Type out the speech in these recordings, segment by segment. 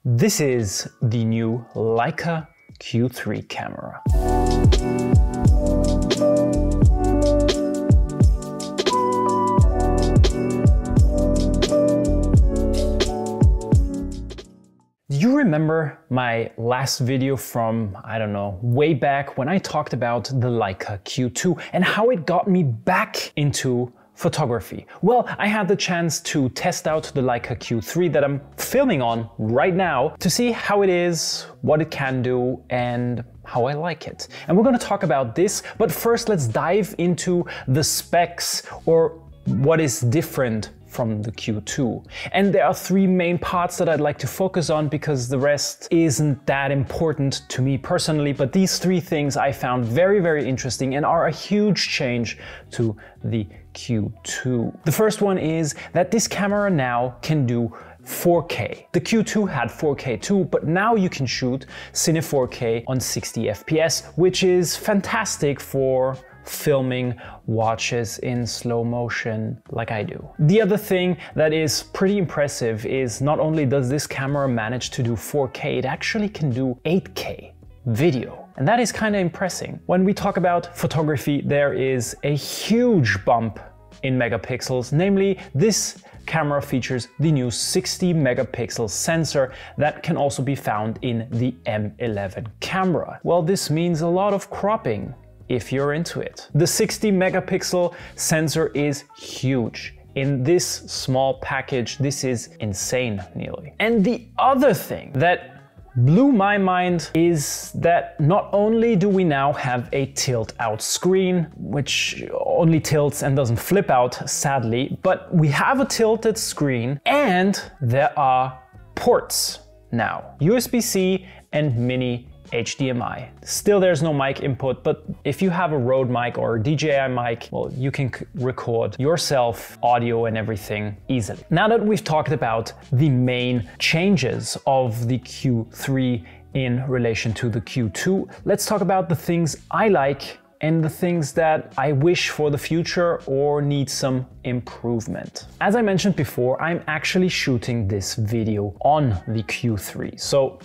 This is the new LEICA Q3 camera. Do you remember my last video from, I don't know, way back when I talked about the LEICA Q2 and how it got me back into photography? Well, I had the chance to test out the LEICA Q3 that I'm filming on right now to see how it is, what it can do, and how I like it. And we're going to talk about this, but first let's dive into the specs, or what is different from the Q2. And there are three main parts that I'd like to focus on because the rest isn't that important to me personally, but these three things I found very, very interesting and are a huge change to the Q2. The first one is that this camera now can do 4K. The Q2 had 4K too, but now you can shoot Cine 4K on 60 FPS, which is fantastic for filming watches in slow motion like I do. The other thing that is pretty impressive is not only does this camera manage to do 4K, it actually can do 8K video. And that is kind of impressive. When we talk about photography, there is a huge bump in megapixels, namely this camera features the new 60 megapixel sensor that can also be found in the M11 camera. Well, this means a lot of cropping if you're into it. The 60 megapixel sensor is huge. In this small package, this is insane, nearly. And the other thing that blew my mind is that not only do we now have a tilt out screen, which only tilts and doesn't flip out, sadly, but we have a tilted screen and there are ports now. USB-C and mini HDMI. Still there's no mic input, but if you have a Rode mic or a DJI mic, well, you can record yourself audio and everything easily. Now that we've talked about the main changes of the Q3 in relation to the Q2, let's talk about the things I like and the things that I wish for the future or need some improvement. As I mentioned before, I'm actually shooting this video on the Q3. So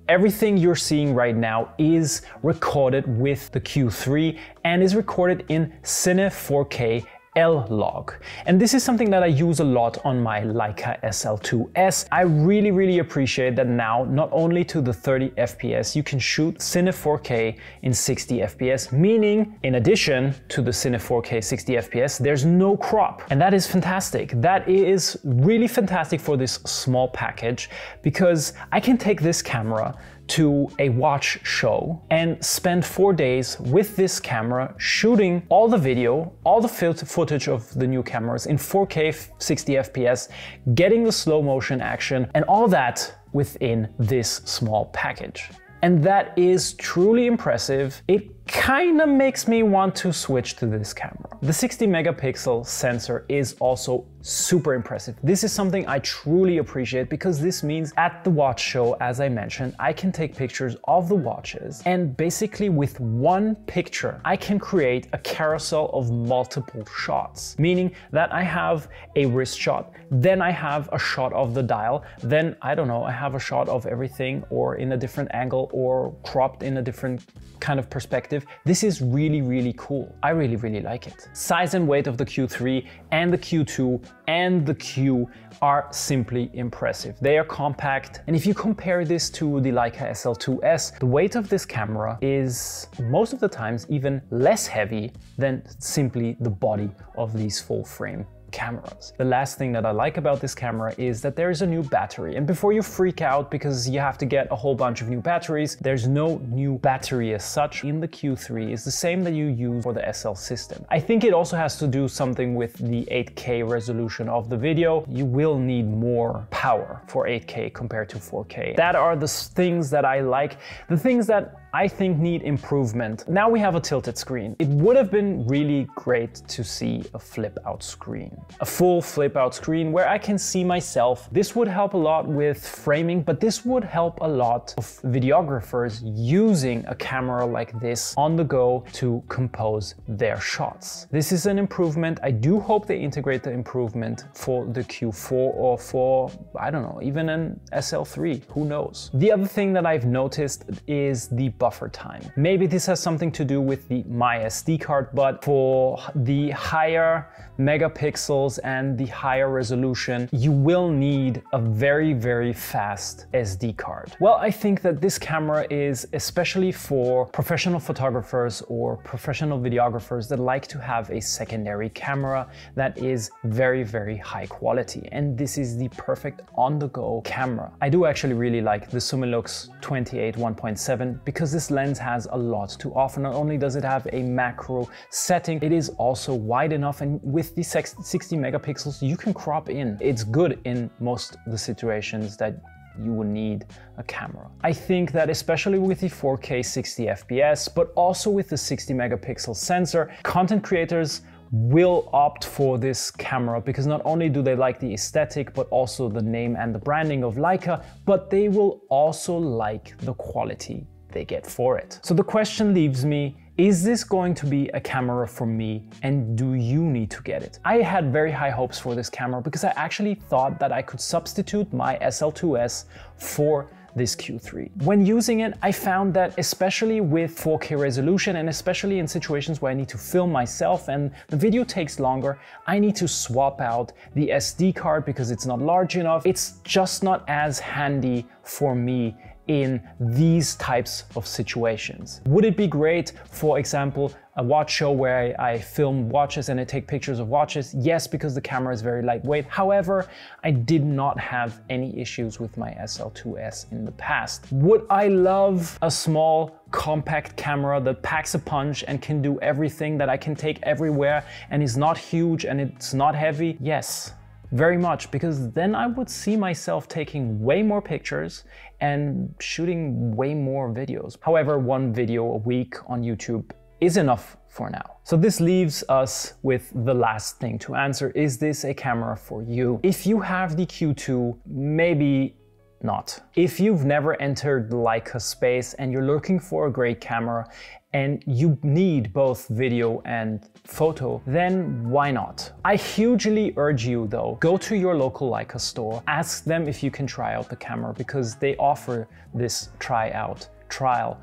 everything you're seeing right now is recorded with the Q3 and is recorded in Cine 4K L-Log. And this is something that I use a lot on my LEICA SL2S. I really appreciate that now, not only to the 30 FPS, you can shoot Cine 4K in 60 FPS, meaning in addition to the Cine 4K 60 FPS, there's no crop. And that is fantastic. That is really fantastic for this small package because I can take this camera to a watch show and spend 4 days with this camera shooting all the video, all the footage of the new cameras in 4K 60 FPS, getting the slow motion action and all that within this small package. And that is truly impressive. It kind of makes me want to switch to this camera. The 60 megapixel sensor is also super impressive. This is something I truly appreciate because this means at the watch show, as I mentioned, I can take pictures of the watches and basically with one picture, I can create a carousel of multiple shots, meaning that I have a wrist shot, then I have a shot of the dial, then I don't know, I have a shot of everything or in a different angle or cropped in a different kind of perspective. This is really cool. I really like it. Size and weight of the Q3 and the Q2 and the Q are simply impressive. They are compact, and if you compare this to the LEICA SL2S, the weight of this camera is most of the times even less heavy than simply the body of these full frame cameras. The last thing that I like about this camera is that there is a new battery. And before you freak out because you have to get a whole bunch of new batteries, there's no new battery as such in the Q3. It's the same that you use for the SL system. I think it also has to do something with the 8K resolution of the video. You will need more power for 8K compared to 4K. That are the things that I like. The things that I think need improvement. Now we have a tilted screen. It would have been really great to see a flip out screen. A full flip out screen where I can see myself. This would help a lot with framing, but this would help a lot of videographers using a camera like this on the go to compose their shots. This is an improvement. I do hope they integrate the improvement for the Q4 or for, I don't know, even an SL3, who knows. The other thing that I've noticed is the buffer time. Maybe this has something to do with the my SD card, but for the higher megapixels and the higher resolution, you will need a very, very fast SD card. Well, I think that this camera is especially for professional photographers or professional videographers that like to have a secondary camera that is very, very high quality. And this is the perfect on-the-go camera. I do actually really like the Summilux 28 1.7 because this lens has a lot to offer. Not only does it have a macro setting, it is also wide enough, and with the 60 megapixels you can crop in. It's good in most of the situations that you will need a camera. I think that especially with the 4K 60 FPS, but also with the 60 megapixel sensor, content creators will opt for this camera because not only do they like the aesthetic, but also the name and the branding of Leica, but they will also like the quality they get for it. So the question leaves me, is this going to be a camera for me, and do you need to get it? I had very high hopes for this camera because I actually thought that I could substitute my SL2S for this Q3. When using it, I found that especially with 4K resolution and especially in situations where I need to film myself and the video takes longer, I need to swap out the SD card because it's not large enough. It's just not as handy for me in these types of situations. Would it be great, for example, a watch show where I film watches and I take pictures of watches? Yes, because the camera is very lightweight. However, I did not have any issues with my SL2S in the past. Would I love a small compact camera that packs a punch and can do everything, that I can take everywhere and is not huge and it's not heavy? Yes. Very much, because then I would see myself taking way more pictures and shooting way more videos. However, one video a week on YouTube is enough for now. So this leaves us with the last thing to answer. Is this a camera for you? If you have the Q2, maybe not. If you've never entered the Leica space and you're looking for a great camera and you need both video and photo, then why not? I hugely urge you though, go to your local Leica store, ask them if you can try out the camera because they offer this trial,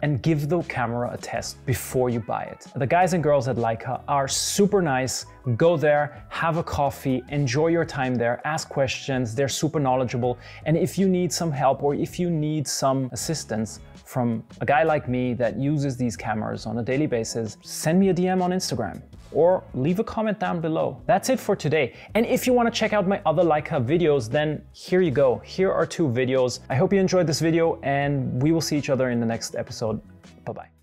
and give the camera a test before you buy it. The guys and girls at Leica are super nice. Go there, have a coffee, enjoy your time there, ask questions, they're super knowledgeable. And if you need some help or if you need some assistance from a guy like me that uses these cameras on a daily basis, send me a DM on Instagram or leave a comment down below. That's it for today. And if you want to check out my other Leica videos, then here you go. Here are 2 videos. I hope you enjoyed this video and we will see each other in the next episode. Bye-bye.